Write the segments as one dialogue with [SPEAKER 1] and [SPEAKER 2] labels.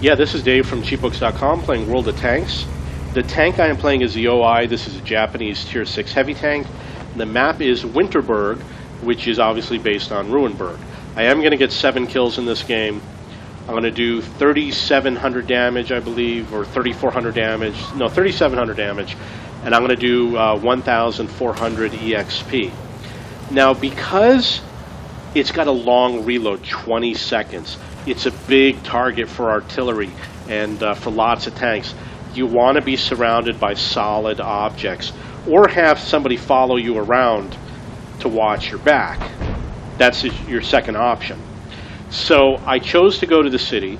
[SPEAKER 1] Yeah, this is Dave from cheapbooks.com playing World of Tanks. The tank I am playing is the OI. This is a Japanese Tier 6 heavy tank. The map is Winterberg, which is obviously based on Ruinberg. I am going to get 7 kills in this game. I'm going to do 3,700 damage, I believe, or 3,400 damage. No, 3,700 damage. And I'm going to do 1,400 EXP. Now, because it's got a long reload, 20 seconds, it's a big target for artillery and for lots of tanks. You want to be surrounded by solid objects or have somebody follow you around to watch your back. That's your second option. So I chose to go to the city,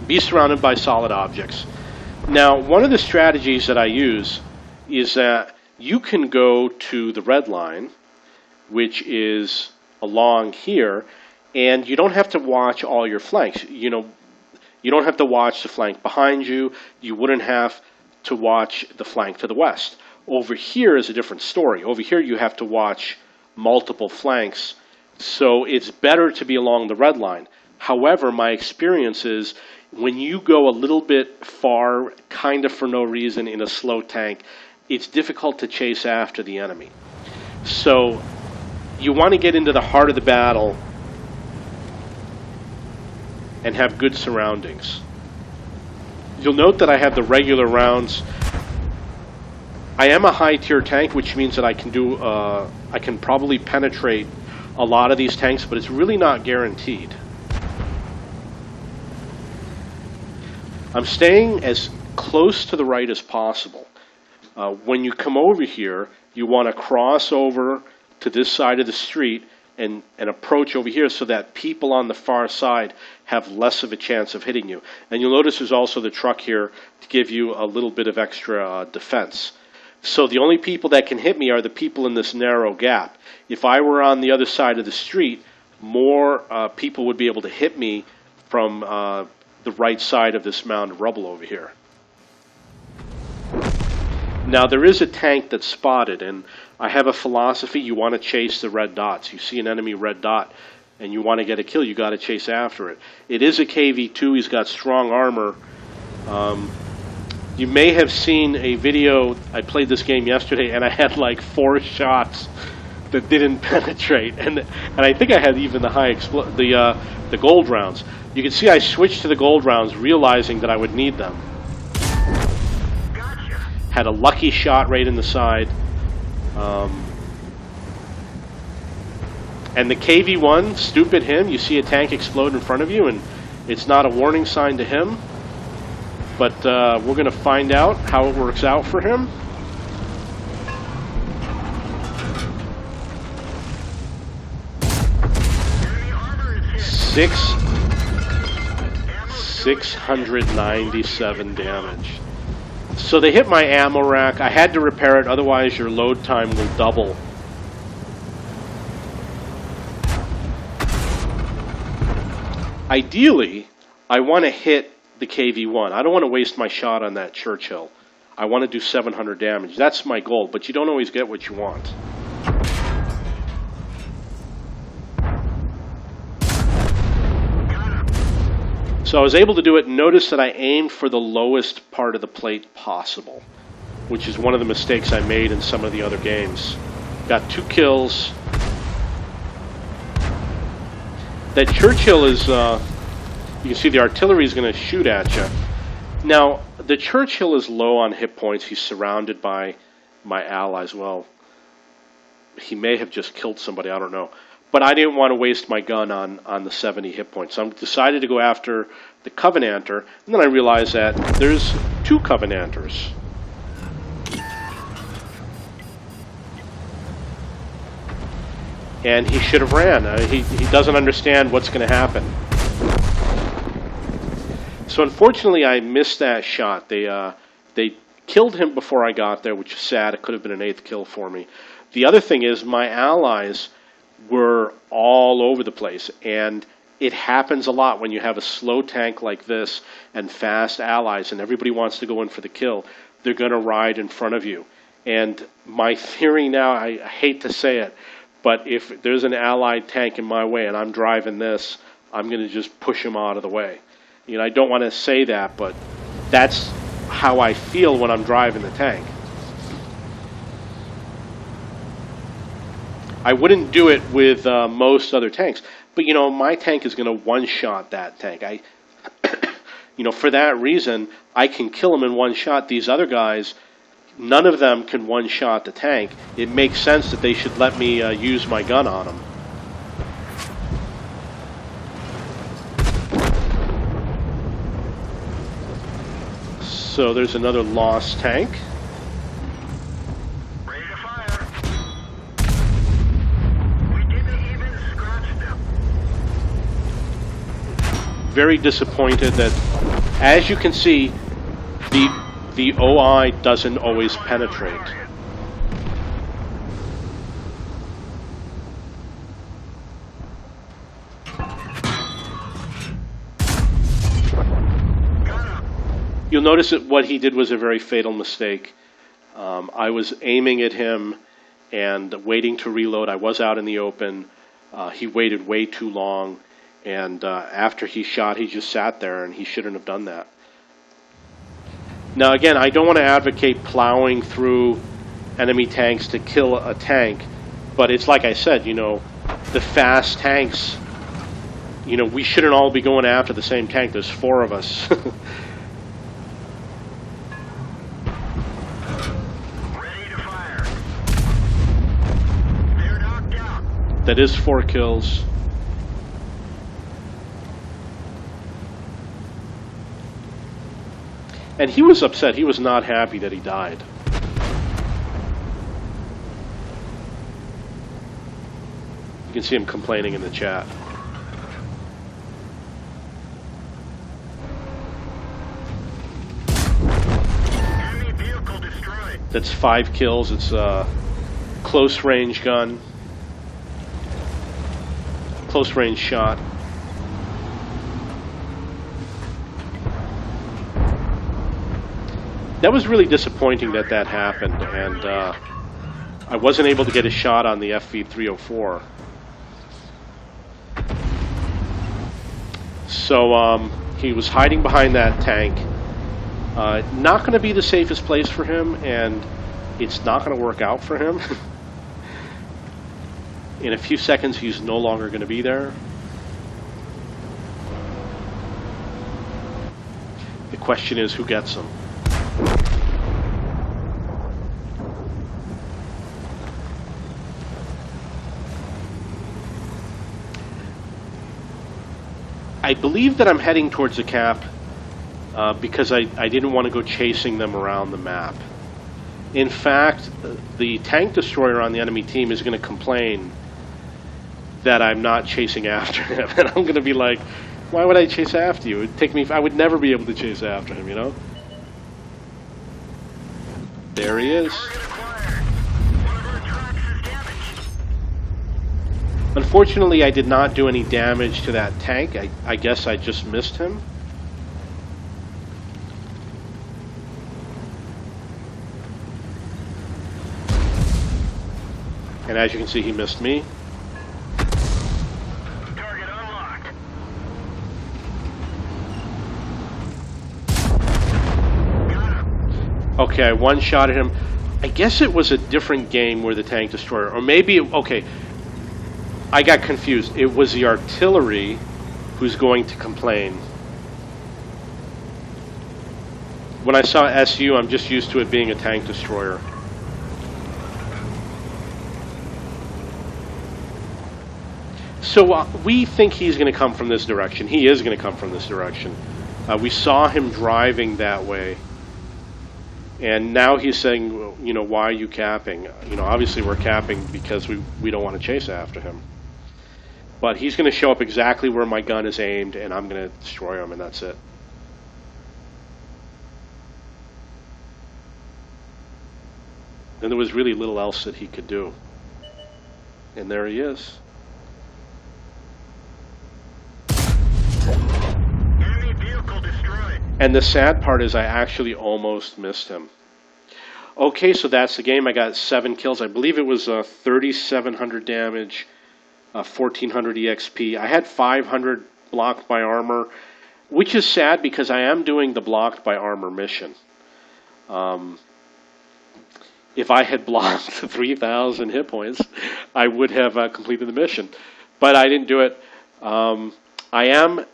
[SPEAKER 1] be surrounded by solid objects. Now, one of the strategies that I use is that you can go to the red line, which is along here, and you don't have to watch all your flanks. You don't have to watch the flank behind you. You wouldn't have to watch the flank to the west. Over here is a different story. Over here you have to watch multiple flanks. So it's better to be along the red line. However, my experience is when you go a little bit far, kind of for no reason in a slow tank, it's difficult to chase after the enemy. So you want to get into the heart of the battle and have good surroundings. You'll note that I have the regular rounds. I am a high tier tank, which means that I can probably penetrate a lot of these tanks, but it's really not guaranteed. I'm staying as close to the right as possible. When you come over here, you want to cross over to this side of the street and approach over here so that people on the far side have less of a chance of hitting you. And you'll notice there's also the truck here to give you a little bit of extra defense. So the only people that can hit me are the people in this narrow gap. If I were on the other side of the street, more people would be able to hit me from the right side of this mound of rubble over here. Now there is a tank that's spotted, and I have a philosophy: you want to chase the red dots. You see an enemy red dot and you want to get a kill, you got to chase after it. It is a KV-2. He's got strong armor. You may have seen a video. I played this game yesterday and I had like 4 shots that didn't penetrate, and I think I had even the high the gold rounds. You can see I switched to the gold rounds realizing that I would need them. Had a lucky shot right in the side. And the KV-1, stupid him, you see a tank explode in front of you and it's not a warning sign to him. But we're going to find out how it works out for him. Six 697 damage. So they hit my ammo rack. I had to repair it, otherwise your load time will double. Ideally, I want to hit the KV-1. I don't want to waste my shot on that Churchill. I want to do 700 damage. That's my goal, but you don't always get what you want. So I was able to do it. Notice that I aimed for the lowest part of the plate possible, which is one of the mistakes I made in some of the other games. Got 2 kills. That Churchill is, you can see the artillery is going to shoot at you. Now, the Churchill is low on hit points. He's surrounded by my allies. Well, he may have just killed somebody, I don't know. But I didn't want to waste my gun on the 70 hit points. So I decided to go after the Covenanter, and then I realized that there's 2 Covenanters. And he should have ran. He doesn't understand what's going to happen. So unfortunately, I missed that shot. They killed him before I got there, which is sad. It could have been an 8th kill for me. The other thing is my allies were all over the place, and it happens a lot when you have a slow tank like this and fast allies and everybody wants to go in for the kill. They're going to ride in front of you. And my theory now, I hate to say it, but if there's an allied tank in my way and I'm driving this, I'm going to just push him out of the way. You know, I don't want to say that, but that's how I feel when I'm driving the tank. I wouldn't do it with most other tanks, but you know, my tank is going to one-shot that tank. You know, for that reason, I can kill them in one shot. These other guys, none of them can one-shot the tank. It makes sense that they should let me use my gun on them. So there's another lost tank.
[SPEAKER 2] Ready to fire. We didn't even scratch them.
[SPEAKER 1] Very disappointed that, as you can see, the OI doesn't always penetrate. You'll notice that what he did was a very fatal mistake. I was aiming at him and waiting to reload. I was out in the open. He waited way too long, and after he shot, he just sat there, and he shouldn't have done that. Now, again, I don't want to advocate plowing through enemy tanks to kill a tank, but it's like I said, you know, the fast tanks, you know, we shouldn't all be going after the same tank. There's 4 of us. That is 4 kills. And he was upset. He was not happy that he died. You can see him complaining in the chat.
[SPEAKER 2] Enemy vehicle destroyed.
[SPEAKER 1] That's 5 kills. It's a close range gun. Close range shot. That was really disappointing that that happened, and I wasn't able to get a shot on the FV304. So he was hiding behind that tank. Not going to be the safest place for him, and it's not going to work out for him. In a few seconds, he's no longer going to be there. The question is, who gets him? I believe that I'm heading towards the cap because I didn't want to go chasing them around the map. In fact, the tank destroyer on the enemy team is going to complain that I'm not chasing after him, and I'm going to be like, why would I chase after you? It'd take me, I would never be able to chase after him, you know? There he is. Unfortunately, I did not do any damage to that tank. I guess I just missed him. And as you can see, he missed me.
[SPEAKER 2] Target unlocked. Got him.
[SPEAKER 1] Okay, I one-shotted him. I guess it was a different game where the tank destroyer, or maybe, okay, I got confused. It was the artillery who's going to complain. When I saw SU, I'm just used to it being a tank destroyer. So we think he's going to come from this direction. He is going to come from this direction. We saw him driving that way. And now he's saying, you know, why are you capping? You know, obviously we're capping because we don't want to chase after him. But he's going to show up exactly where my gun is aimed, and I'm going to destroy him, and that's it. And there was really little else that he could do. And there he is.
[SPEAKER 2] Enemy vehicle destroyed.
[SPEAKER 1] And the sad part is I actually almost missed him. Okay, so that's the game. I got 7 kills. I believe it was 3,700 damage, 1,400 EXP. I had 500 blocked by armor. which is sad because I am doing the blocked by armor mission. If I had blocked 3,000 hit points, I would have completed the mission. But I didn't do it. I am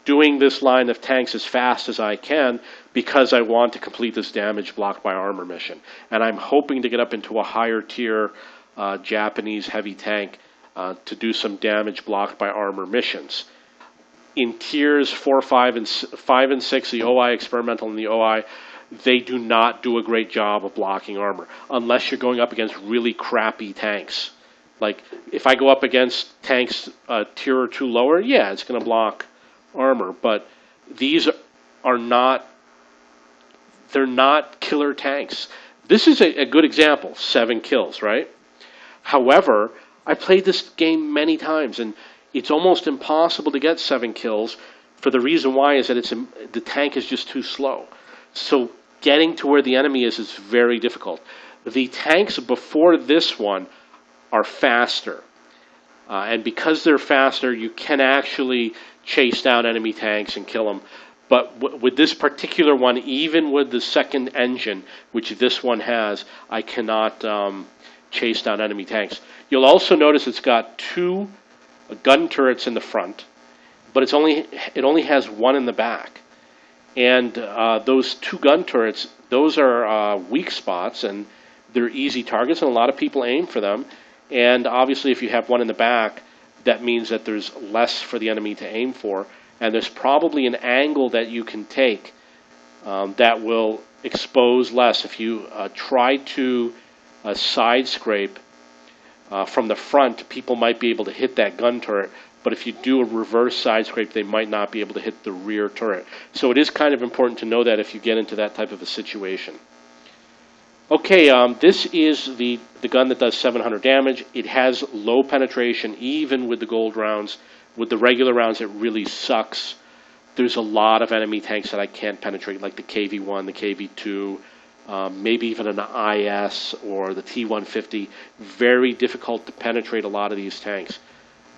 [SPEAKER 1] doing this line of tanks as fast as I can because I want to complete this damage blocked by armor mission. And I'm hoping to get up into a higher tier Japanese heavy tank to do some damage blocked by armor missions. In tiers 4, 5, and 6, the OI experimental and the OI, they do not do a great job of blocking armor unless you're going up against really crappy tanks. Like if I go up against tanks tier or 2 lower, yeah, it's going to block armor, but these are not, they're not killer tanks. This is a good example, 7 kills, right? However, I played this game many times, and it's almost impossible to get 7 kills. For the reason why is that the tank is just too slow. So getting to where the enemy is very difficult. The tanks before this one are faster. And because they're faster, you can actually chase down enemy tanks and kill them. But with this particular one, even with the second engine, which this one has, I cannot chase down enemy tanks. You'll also notice it's got 2 gun turrets in the front, but it only has 1 in the back. And those 2 gun turrets, those are weak spots, and they're easy targets, and a lot of people aim for them. And obviously, if you have 1 in the back, that means that there's less for the enemy to aim for. And there's probably an angle that you can take that will expose less. If you try to side scrape from the front, people might be able to hit that gun turret. But if you do a reverse side scrape, they might not be able to hit the rear turret. So it is kind of important to know that if you get into that type of a situation. Okay, this is the gun that does 700 damage. It has low penetration, even with the gold rounds. With the regular rounds, it really sucks. There's a lot of enemy tanks that I can't penetrate, like the KV-1, the KV-2, maybe even an IS or the T-150. Very difficult to penetrate a lot of these tanks.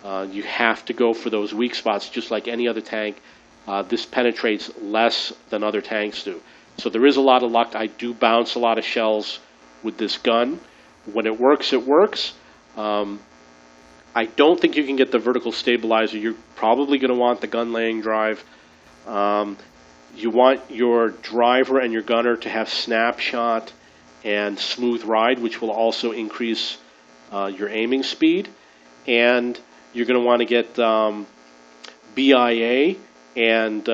[SPEAKER 1] You have to go for those weak spots, just like any other tank. This penetrates less than other tanks do. So there is a lot of luck. I do bounce a lot of shells with this gun. When it works, it works. I don't think you can get the vertical stabilizer. You're probably going to want the gun laying drive. You want your driver and your gunner to have snapshot and smooth ride, which will also increase your aiming speed. And you're going to want to get BIA and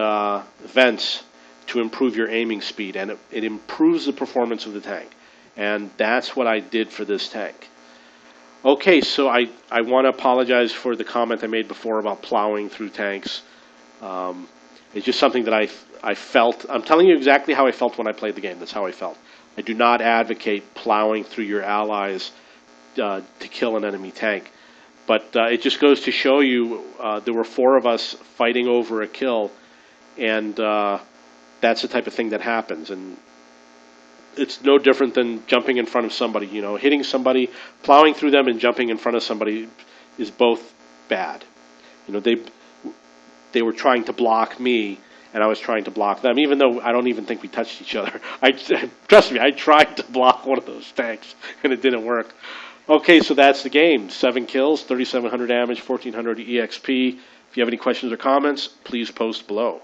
[SPEAKER 1] vents to improve your aiming speed, and it improves the performance of the tank. And that's what I did for this tank. Okay, so I want to apologize for the comment I made before about plowing through tanks. It's just something that I felt. I'm telling you exactly how I felt when I played the game. That's how I felt. I do not advocate plowing through your allies to kill an enemy tank. But it just goes to show you there were 4 of us fighting over a kill, and that's the type of thing that happens. And it's no different than jumping in front of somebody. You know, hitting somebody, plowing through them, and jumping in front of somebody is both bad. You know, they were trying to block me, and I was trying to block them, even though I don't even think we touched each other. Trust me, I tried to block one of those tanks, and it didn't work. Okay, so that's the game. 7 kills, 3,700 damage, 1,400 EXP. If you have any questions or comments, please post below.